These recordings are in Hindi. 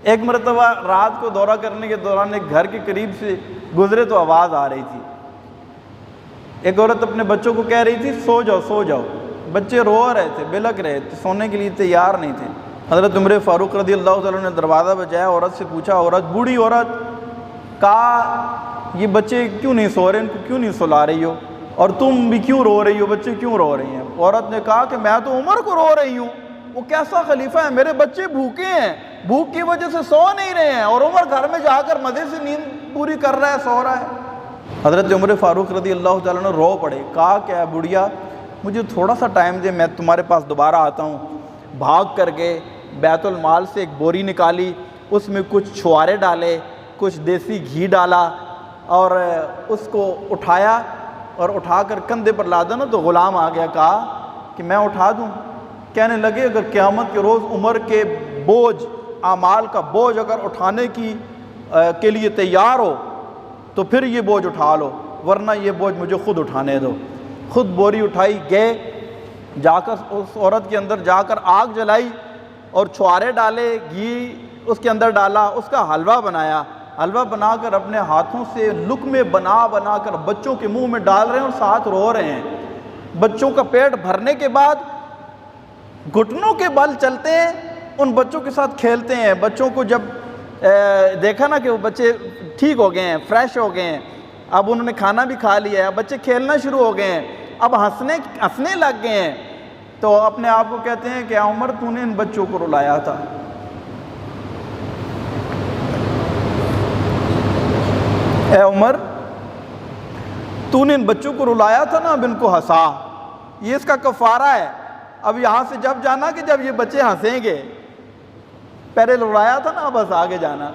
एक मरतबा रात को दौरा करने के दौरान एक घर के करीब से गुजरे तो आवाज़ आ रही थी। एक औरत अपने बच्चों को कह रही थी सो जाओ सो जाओ। बच्चे रो रहे थे, बिलक रहे थे, सोने के लिए तैयार नहीं थे। हज़रत उमर फ़ारूक रज़ी अल्लाह तआला ने दरवाज़ा बजाया, औरत से पूछा, औरत बूढ़ी औरत, कहा ये बच्चे क्यों नहीं सो रहे, इनको क्यों नहीं सुला रही हो, और तुम भी क्यों रो रही हो, बच्चे क्यों रो रही हैं? औरत ने कहा कि मैं तो उमर को रो रही हूँ, वो कैसा खलीफा है, मेरे बच्चे भूखे हैं, भूख की वजह से सो नहीं रहे हैं, और उमर घर में जाकर मज़े से नींद पूरी कर रहा है, सो रहा है। हज़रत उमर फ़ारूक रज़ी अल्लाह तआला ने रो पड़े, कहा क्या बुढ़िया, मुझे थोड़ा सा टाइम दे, मैं तुम्हारे पास दोबारा आता हूँ। भाग करके बैतुल माल से एक बोरी निकाली, उसमें कुछ छुआरे डाले, कुछ देसी घी डाला, और उसको उठाया और उठाकर कंधे पर लादा ना तो ग़ुलाम आ गया। कहा कि मैं उठा दूँ? कहने लगे अगर क़यामत के रोज़ उमर के बोझ, आमाल का बोझ अगर उठाने के लिए तैयार हो तो फिर ये बोझ उठा लो, वरना ये बोझ मुझे ख़ुद उठाने दो। ख़ुद बोरी उठाई, गए जाकर उस औरत के अंदर जाकर आग जलाई और छुआरे डाले, घी उसके अंदर डाला, उसका हलवा बनाया। हलवा बनाकर अपने हाथों से लुक़मे बना कर बच्चों के मुंह में डाल रहे हैं और साथ रो रहे हैं। बच्चों का पेट भरने के बाद घुटनों के बल चलते हैं, उन बच्चों के साथ खेलते हैं। बच्चों को जब देखा ना कि वो बच्चे ठीक हो गए हैं, फ्रेश हो गए हैं, अब उन्होंने खाना भी खा लिया है, बच्चे खेलना शुरू हो गए हैं, अब हंसने लग गए हैं, तो अपने आप को कहते हैं कि उमर तूने इन बच्चों को रुलाया था। ए उमर, तूने इन बच्चों को रुलाया था ना, अब इनको हंसा, ये इसका कफ़ारा है। अब यहाँ से जब जाना कि जब ये बच्चे हंसेंगे, पहले रुलाया था ना, बस आगे जाना।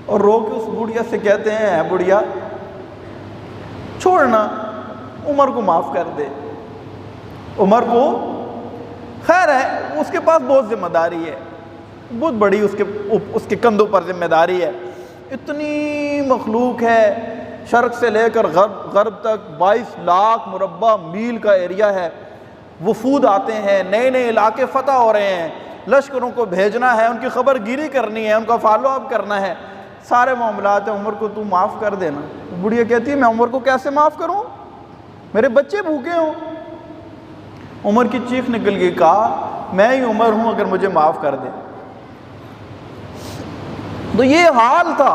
और रो के उस बुढ़िया से कहते हैं, बुढ़िया छोड़ना, उमर को माफ़ कर दे। उमर को खैर है, उसके पास बहुत जिम्मेदारी है, बहुत बड़ी उसके कंधों पर जिम्मेदारी है। इतनी मखलूक है, शर्क से लेकर गर्ब तक 22 लाख मुरब्बा मील का एरिया है। वफूद आते हैं, नए नए इलाके फ़तह हो रहे हैं, लश्करों को भेजना है, उनकी खबर गिरी करनी है, उनका फॉलो अप करना है, सारे मामलात हैं। उमर को तू माफ़ कर देना। बुढ़िया कहती है मैं उमर को कैसे माफ़ करूँ, मेरे बच्चे भूखे हों। उमर की चीख निकल गई, कहा मैं ही उमर हूँ, अगर मुझे माफ़ कर दे। तो ये हाल था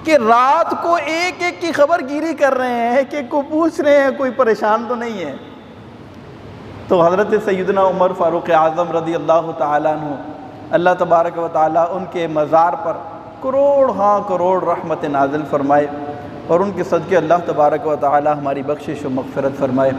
कि रात को एक एक की खबर गिरी कर रहे हैं, एक एक को पूछ रहे हैं, कोई परेशान तो नहीं है। तो हज़रत सैयदना उमर फ़ारूक आज़म रज़ी अल्लाह तआला अन्हु, अल्लाह तबारक व तआला उनके मज़ार पर करोड़ हाँ करोड़ रहमत नाज़िल फरमाए, और उनके सदक़े अल्लाह तबारक व तआला हमारी बख्शिश व मग़फ़िरत फरमाए।